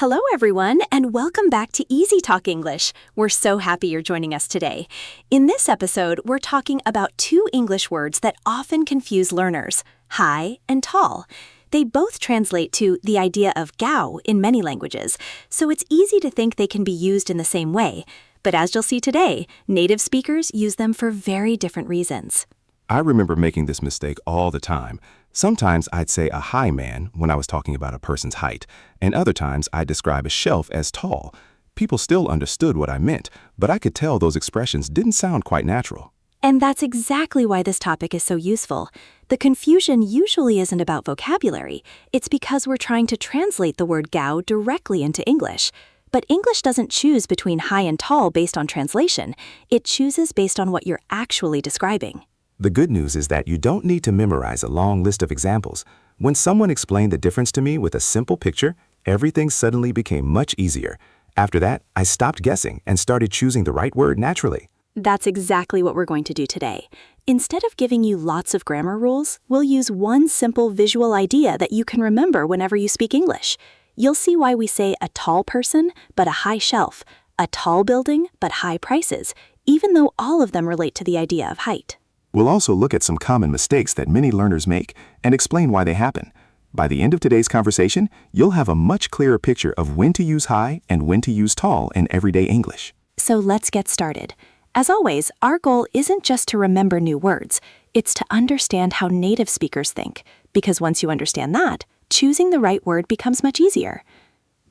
Hello, everyone, and welcome back to EasyTalk English. We're so happy you're joining us today. In this episode, we're talking about two English words that often confuse learners, high and tall. They both translate to the idea of gao in many languages, so it's easy to think they can be used in the same way. But as you'll see today, native speakers use them for very different reasons. I remember making this mistake all the time. Sometimes I'd say a high man when I was talking about a person's height, and other times I'd describe a shelf as tall. People still understood what I meant, but I could tell those expressions didn't sound quite natural. And that's exactly why this topic is so useful. The confusion usually isn't about vocabulary. It's because we're trying to translate the word gao directly into English. But English doesn't choose between high and tall based on translation. It chooses based on what you're actually describing. The good news is that you don't need to memorize a long list of examples. When someone explained the difference to me with a simple picture, everything suddenly became much easier. After that, I stopped guessing and started choosing the right word naturally. That's exactly what we're going to do today. Instead of giving you lots of grammar rules, we'll use one simple visual idea that you can remember whenever you speak English. You'll see why we say a tall person, but a high shelf, a tall building, but high prices, even though all of them relate to the idea of height. We'll also look at some common mistakes that many learners make and explain why they happen. By the end of today's conversation, you'll have a much clearer picture of when to use high and when to use tall in everyday English. So let's get started. As always, our goal isn't just to remember new words, it's to understand how native speakers think, because once you understand that, choosing the right word becomes much easier.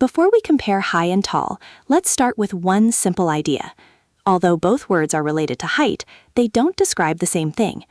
Before we compare high and tall, let's start with one simple idea. Although both words are related to height, they don't describe the same thing.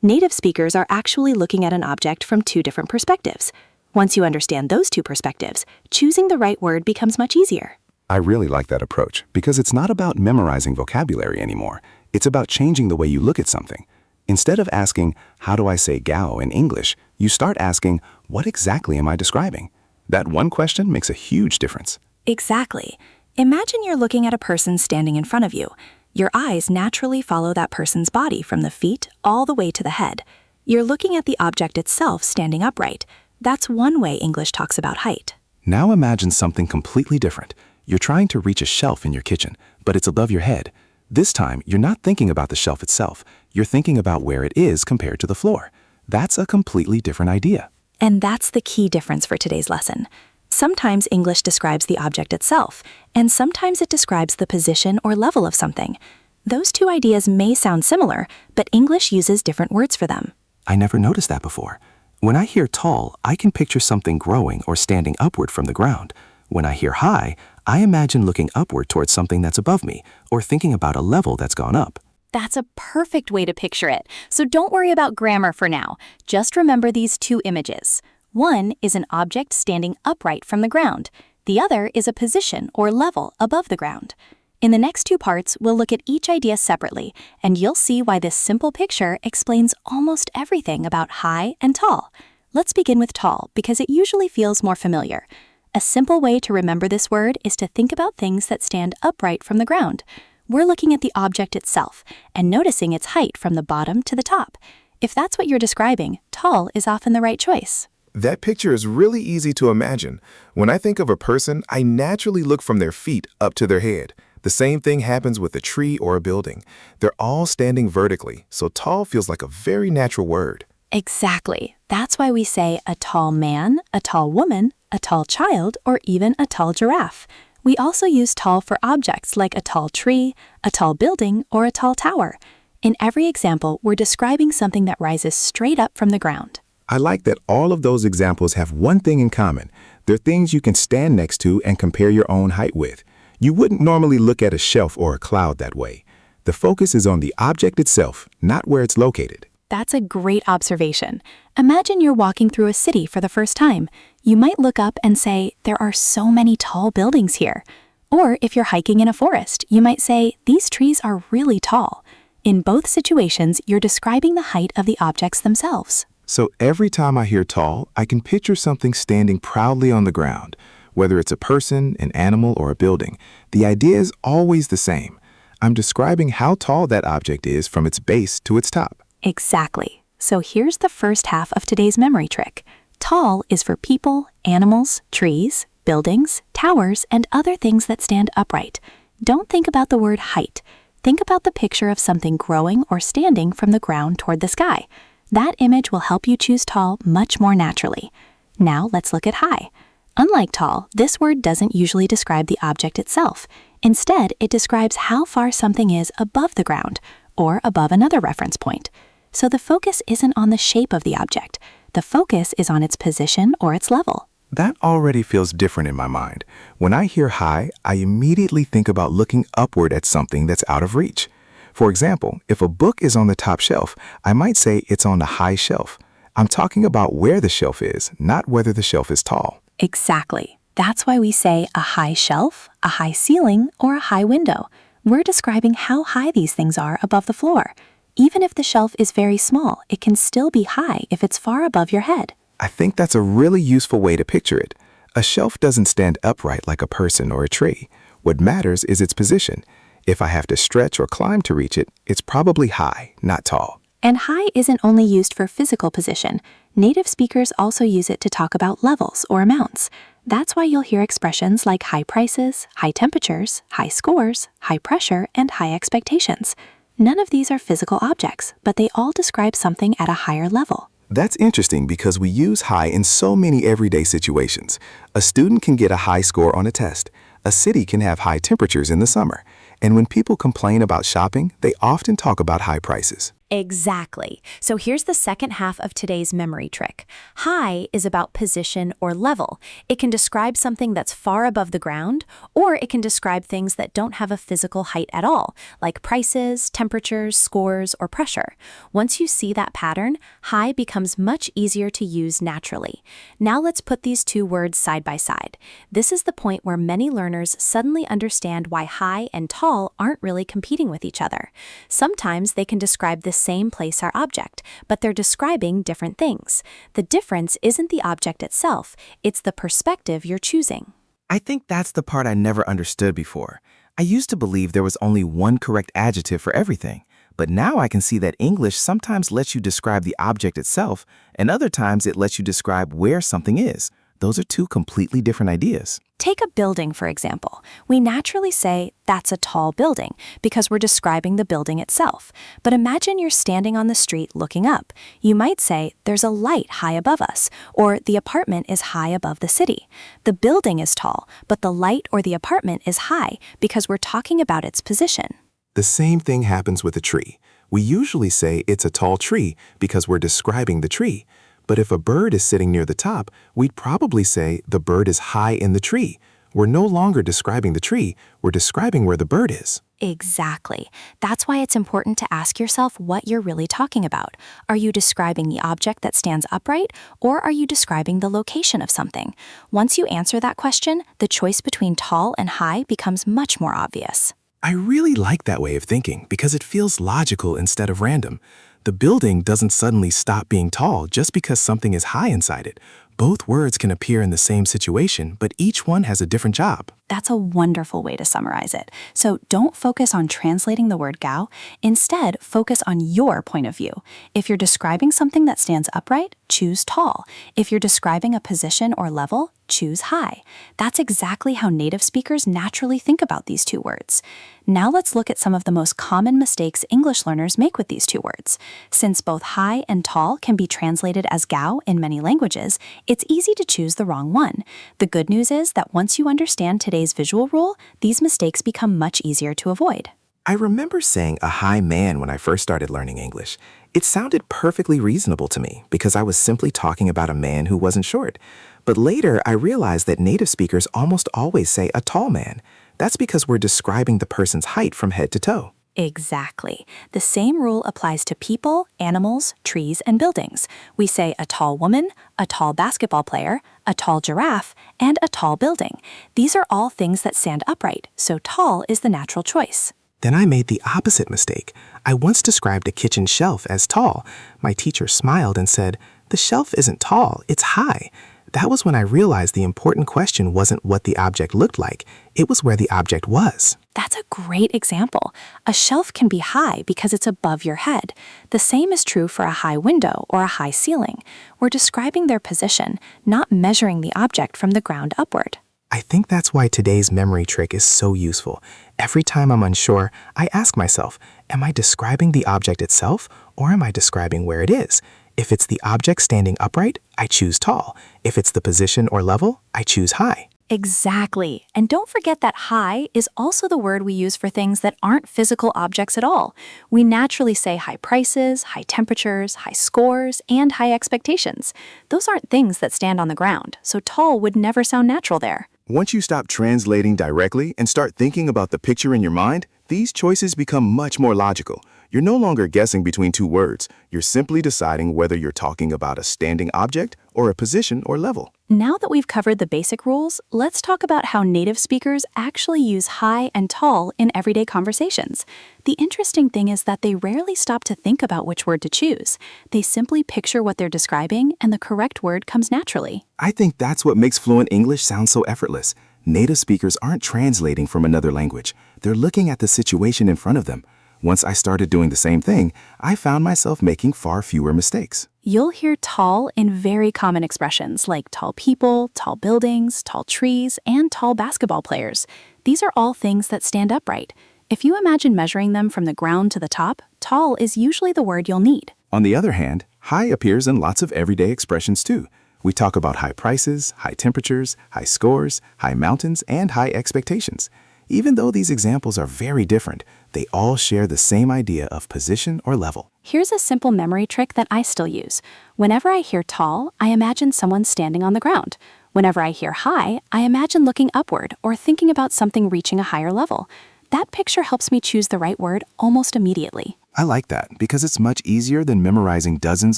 Native speakers are actually looking at an object from two different perspectives. Once you understand those two perspectives, choosing the right word becomes much easier. I really like that approach because it's not about memorizing vocabulary anymore. It's about changing the way you look at something. Instead of asking, how do I say gao in English, you start asking, what exactly am I describing? That one question makes a huge difference. Exactly. Imagine you're looking at a person standing in front of you. Your eyes naturally follow that person's body from the feet all the way to the head. You're looking at the object itself standing upright. That's one way English talks about height. Now imagine something completely different. You're trying to reach a shelf in your kitchen, but it's above your head. This time, you're not thinking about the shelf itself. You're thinking about where it is compared to the floor. That's a completely different idea. And that's the key difference for today's lesson. Sometimes English describes the object itself, and sometimes it describes the position or level of something. Those two ideas may sound similar, but English uses different words for them. I never noticed that before. When I hear tall, I can picture something growing or standing upward from the ground. When I hear high, I imagine looking upward towards something that's above me, or thinking about a level that's gone up. That's a perfect way to picture it, so don't worry about grammar for now. Just remember these two images. One is an object standing upright from the ground. The other is a position or level above the ground. In the next two parts, we'll look at each idea separately, and you'll see why this simple picture explains almost everything about high and tall. Let's begin with tall, because it usually feels more familiar. A simple way to remember this word is to think about things that stand upright from the ground. We're looking at the object itself and noticing its height from the bottom to the top. If that's what you're describing, tall is often the right choice. That picture is really easy to imagine. When I think of a person, I naturally look from their feet up to their head. The same thing happens with a tree or a building. They're all standing vertically, so tall feels like a very natural word. Exactly. That's why we say a tall man, a tall woman, a tall child, or even a tall giraffe. We also use tall for objects like a tall tree, a tall building, or a tall tower. In every example, we're describing something that rises straight up from the ground. I like that all of those examples have one thing in common. They're things you can stand next to and compare your own height with. You wouldn't normally look at a shelf or a cloud that way. The focus is on the object itself, not where it's located. That's a great observation. Imagine you're walking through a city for the first time. You might look up and say, there are so many tall buildings here. Or if you're hiking in a forest, you might say, these trees are really tall. In both situations, you're describing the height of the objects themselves. So every time I hear tall, I can picture something standing proudly on the ground. Whether it's a person, an animal, or a building, the idea is always the same. I'm describing how tall that object is from its base to its top. Exactly. So here's the first half of today's memory trick. Tall is for people, animals, trees. buildings, towers, and other things that stand upright. Don't think about the word height. Think about the picture of something growing or standing from the ground toward the sky. That image will help you choose tall much more naturally. Now let's look at high. Unlike tall, this word doesn't usually describe the object itself. Instead, it describes how far something is above the ground, or above another reference point. So the focus isn't on the shape of the object. The focus is on its position or its level. That already feels different in my mind. When I hear high, I immediately think about looking upward at something that's out of reach. For example, if a book is on the top shelf, I might say it's on the high shelf. I'm talking about where the shelf is, not whether the shelf is tall. Exactly. That's why we say a high shelf, a high ceiling, or a high window. We're describing how high these things are above the floor. Even if the shelf is very small, it can still be high if it's far above your head. I think that's a really useful way to picture it. A shelf doesn't stand upright like a person or a tree. What matters is its position. If I have to stretch or climb to reach it, it's probably high, not tall. And high isn't only used for physical position. Native speakers also use it to talk about levels or amounts. That's why you'll hear expressions like high prices, high temperatures, high scores, high pressure, and high expectations. None of these are physical objects, but they all describe something at a higher level. That's interesting because we use high in so many everyday situations. A student can get a high score on a test. A city can have high temperatures in the summer. And when people complain about shopping, they often talk about high prices. Exactly. So here's the second half of today's memory trick. High is about position or level. It can describe something that's far above the ground, or it can describe things that don't have a physical height at all, like prices, temperatures, scores, or pressure. Once you see that pattern, high becomes much easier to use naturally. Now let's put these two words side by side. This is the point where many learners suddenly understand why high and tall aren't really competing with each other. Sometimes they can describe the same place or object, but they're describing different things. The difference isn't the object itself, it's the perspective you're choosing. I think that's the part I never understood before. I used to believe there was only one correct adjective for everything, but now I can see that English sometimes lets you describe the object itself, and other times it lets you describe where something is. Those are two completely different ideas. Take a building, for example. We naturally say, that's a tall building, because we're describing the building itself. But imagine you're standing on the street looking up. You might say, there's a light high above us, or the apartment is high above the city. The building is tall, but the light or the apartment is high, because we're talking about its position. The same thing happens with a tree. We usually say it's a tall tree because we're describing the tree. But if a bird is sitting near the top, we'd probably say the bird is high in the tree. We're no longer describing the tree, we're describing where the bird is. Exactly. That's why it's important to ask yourself what you're really talking about. Are you describing the object that stands upright, or are you describing the location of something? Once you answer that question, the choice between tall and high becomes much more obvious. I really like that way of thinking because it feels logical instead of random. The building doesn't suddenly stop being tall just because something is high inside it. Both words can appear in the same situation, but each one has a different job. That's a wonderful way to summarize it. So don't focus on translating the word gao. Instead, focus on your point of view. If you're describing something that stands upright, choose tall. If you're describing a position or level, choose high. That's exactly how native speakers naturally think about these two words. Now let's look at some of the most common mistakes English learners make with these two words. Since both high and tall can be translated as gao in many languages, it's easy to choose the wrong one. The good news is that once you understand today's visual rule, these mistakes become much easier to avoid. I remember saying a high man when I first started learning English. It sounded perfectly reasonable to me because I was simply talking about a man who wasn't short. But later, I realized that native speakers almost always say a tall man. That's because we're describing the person's height from head to toe. Exactly. The same rule applies to people, animals, trees, and buildings. We say a tall woman, a tall basketball player, a tall giraffe, and a tall building. These are all things that stand upright, so tall is the natural choice. Then I made the opposite mistake. I once described a kitchen shelf as tall. My teacher smiled and said, "The shelf isn't tall, it's high." That was when I realized the important question wasn't what the object looked like, it was where the object was. That's a great example. A shelf can be high because it's above your head. The same is true for a high window or a high ceiling. We're describing their position, not measuring the object from the ground upward. I think that's why today's memory trick is so useful. Every time I'm unsure, I ask myself, am I describing the object itself or am I describing where it is? If it's the object standing upright, I choose tall. If it's the position or level, I choose high. Exactly. And don't forget that high is also the word we use for things that aren't physical objects at all. We naturally say high prices, high temperatures, high scores, and high expectations. Those aren't things that stand on the ground, so tall would never sound natural there. Once you stop translating directly and start thinking about the picture in your mind, these choices become much more logical. You're no longer guessing between two words. You're simply deciding whether you're talking about a standing object or a position or level. Now that we've covered the basic rules, let's talk about how native speakers actually use high and tall in everyday conversations. The interesting thing is that they rarely stop to think about which word to choose. They simply picture what they're describing, and the correct word comes naturally. I think that's what makes fluent English sound so effortless. Native speakers aren't translating from another language. They're looking at the situation in front of them. Once I started doing the same thing, I found myself making far fewer mistakes. You'll hear tall in very common expressions like tall people, tall buildings, tall trees, and tall basketball players. These are all things that stand upright. If you imagine measuring them from the ground to the top, tall is usually the word you'll need. On the other hand, high appears in lots of everyday expressions too. We talk about high prices, high temperatures, high scores, high mountains, and high expectations. Even though these examples are very different, they all share the same idea of position or level. Here's a simple memory trick that I still use. Whenever I hear tall, I imagine someone standing on the ground. Whenever I hear high, I imagine looking upward or thinking about something reaching a higher level. That picture helps me choose the right word almost immediately. I like that because it's much easier than memorizing dozens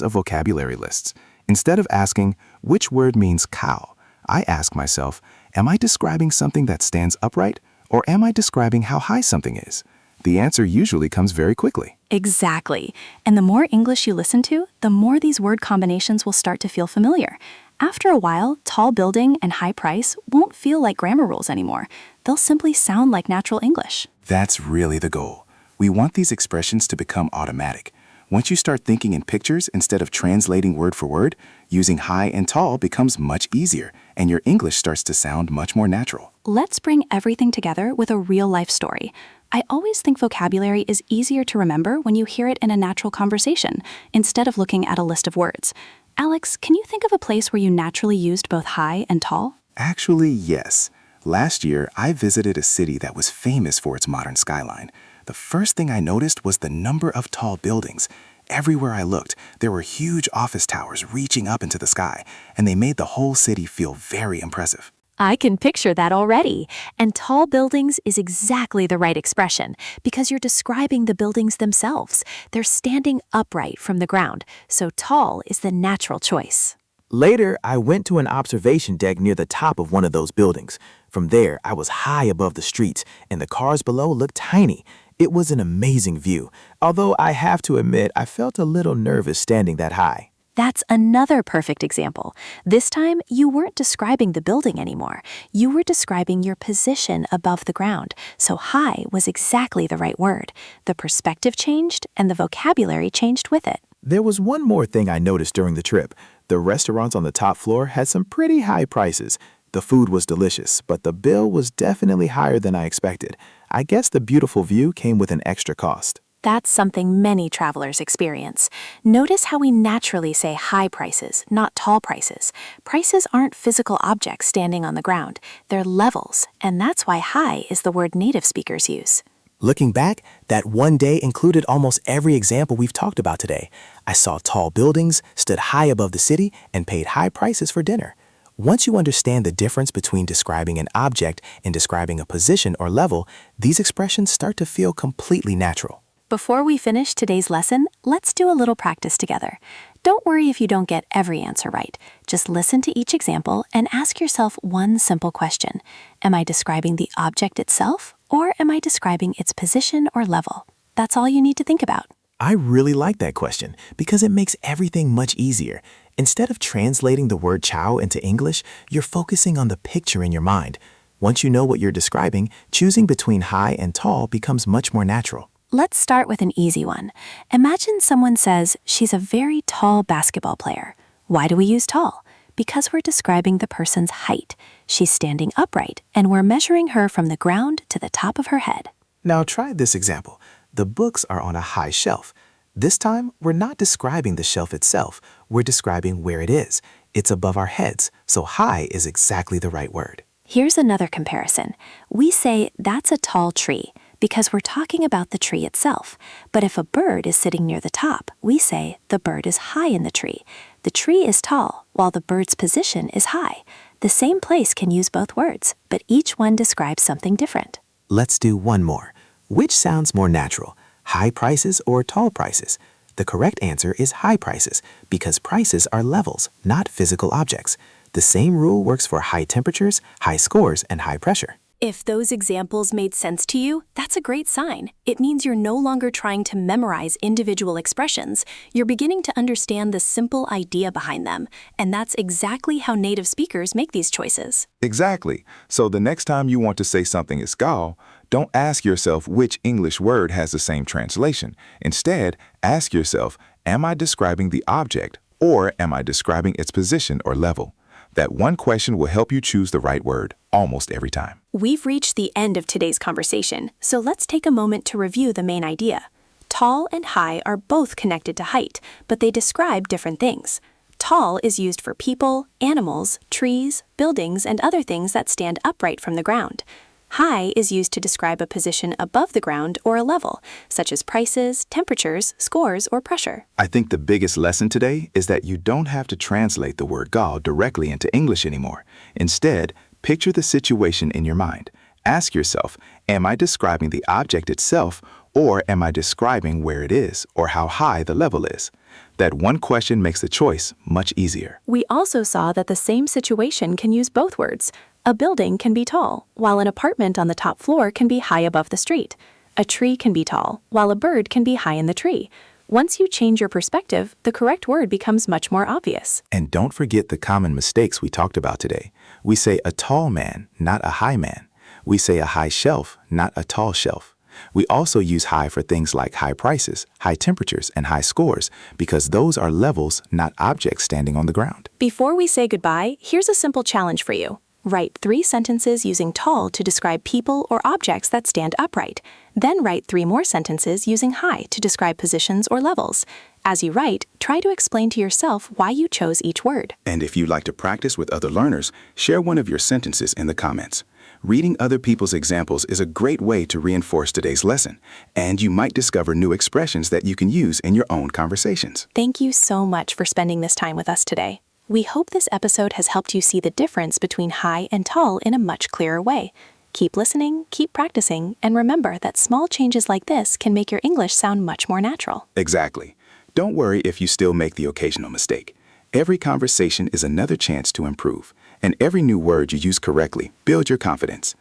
of vocabulary lists. Instead of asking, which word means cow, I ask myself, am I describing something that stands upright or am I describing how high something is? The answer usually comes very quickly. Exactly. And the more English you listen to, the more these word combinations will start to feel familiar. After a while, tall building and high price won't feel like grammar rules anymore. They'll simply sound like natural English. That's really the goal. We want these expressions to become automatic. Once you start thinking in pictures instead of translating word for word, using high and tall becomes much easier, and your English starts to sound much more natural. Let's bring everything together with a real-life story. I always think vocabulary is easier to remember when you hear it in a natural conversation, instead of looking at a list of words. Alex, can you think of a place where you naturally used both high and tall? Actually, yes. Last year, I visited a city that was famous for its modern skyline. The first thing I noticed was the number of tall buildings. Everywhere I looked, there were huge office towers reaching up into the sky, and they made the whole city feel very impressive. I can picture that already. And tall buildings is exactly the right expression because you're describing the buildings themselves. They're standing upright from the ground, so tall is the natural choice. Later, I went to an observation deck near the top of one of those buildings. From there, I was high above the streets, and the cars below looked tiny. It was an amazing view, although I have to admit I felt a little nervous standing that high. That's another perfect example. This time, you weren't describing the building anymore. You were describing your position above the ground, so high was exactly the right word. The perspective changed, and the vocabulary changed with it. There was one more thing I noticed during the trip. The restaurants on the top floor had some pretty high prices. The food was delicious, but the bill was definitely higher than I expected. I guess the beautiful view came with an extra cost. That's something many travelers experience. Notice how we naturally say high prices, not tall prices. Prices aren't physical objects standing on the ground. They're levels, and that's why high is the word native speakers use. Looking back, that one day included almost every example we've talked about today. I saw tall buildings, stood high above the city, and paid high prices for dinner. Once you understand the difference between describing an object and describing a position or level, these expressions start to feel completely natural. Before we finish today's lesson, let's do a little practice together. Don't worry if you don't get every answer right. Just listen to each example and ask yourself one simple question. Am I describing the object itself, or am I describing its position or level? That's all you need to think about. I really like that question because it makes everything much easier. Instead of translating the word chow into English, you're focusing on the picture in your mind. Once you know what you're describing, choosing between high and tall becomes much more natural. Let's start with an easy one. Imagine someone says she's a very tall basketball player. Why do we use tall? because we're describing the person's height. She's standing upright, and we're measuring her from the ground to the top of her head. Now try this example. The books are on a high shelf. This time, we're not describing the shelf itself. We're describing where it is. It's above our heads, so high is exactly the right word. Here's another comparison. We say, that's a tall tree, because we're talking about the tree itself. But if a bird is sitting near the top, we say, the bird is high in the tree. The tree is tall, while the bird's position is high. The same place can use both words, but each one describes something different. Let's do one more. Which sounds more natural, high prices or tall prices? The correct answer is high prices, because prices are levels, not physical objects. The same rule works for high temperatures, high scores, and high pressure. If those examples made sense to you, that's a great sign. It means you're no longer trying to memorize individual expressions. You're beginning to understand the simple idea behind them. And that's exactly how native speakers make these choices. Exactly. So the next time you want to say something is gal, don't ask yourself which English word has the same translation. Instead, ask yourself, am I describing the object or am I describing its position or level? That one question will help you choose the right word almost every time. We've reached the end of today's conversation, so let's take a moment to review the main idea. Tall and high are both connected to height, but they describe different things. Tall is used for people, animals, trees, buildings, and other things that stand upright from the ground. High is used to describe a position above the ground or a level, such as prices, temperatures, scores, or pressure. I think the biggest lesson today is that you don't have to translate the word gal directly into English anymore. Instead, picture the situation in your mind. Ask yourself, am I describing the object itself, or am I describing where it is or how high the level is? That one question makes the choice much easier. We also saw that the same situation can use both words. A building can be tall, while an apartment on the top floor can be high above the street. A tree can be tall, while a bird can be high in the tree. Once you change your perspective, the correct word becomes much more obvious. And don't forget the common mistakes we talked about today. We say a tall man, not a high man. We say a high shelf, not a tall shelf. We also use high for things like high prices, high temperatures, and high scores, because those are levels, not objects standing on the ground. Before we say goodbye, here's a simple challenge for you. Write 3 sentences using tall to describe people or objects that stand upright. Then write 3 more sentences using high to describe positions or levels. As you write, try to explain to yourself why you chose each word. And if you'd like to practice with other learners, share one of your sentences in the comments. Reading other people's examples is a great way to reinforce today's lesson, and you might discover new expressions that you can use in your own conversations. Thank you so much for spending this time with us today. We hope this episode has helped you see the difference between high and tall in a much clearer way. Keep listening, keep practicing, and remember that small changes like this can make your English sound much more natural. Exactly. Don't worry if you still make the occasional mistake. Every conversation is another chance to improve, and every new word you use correctly builds your confidence.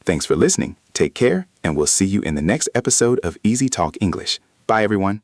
Thanks for listening, take care, and we'll see you in the next episode of Easy Talk English. Bye, everyone.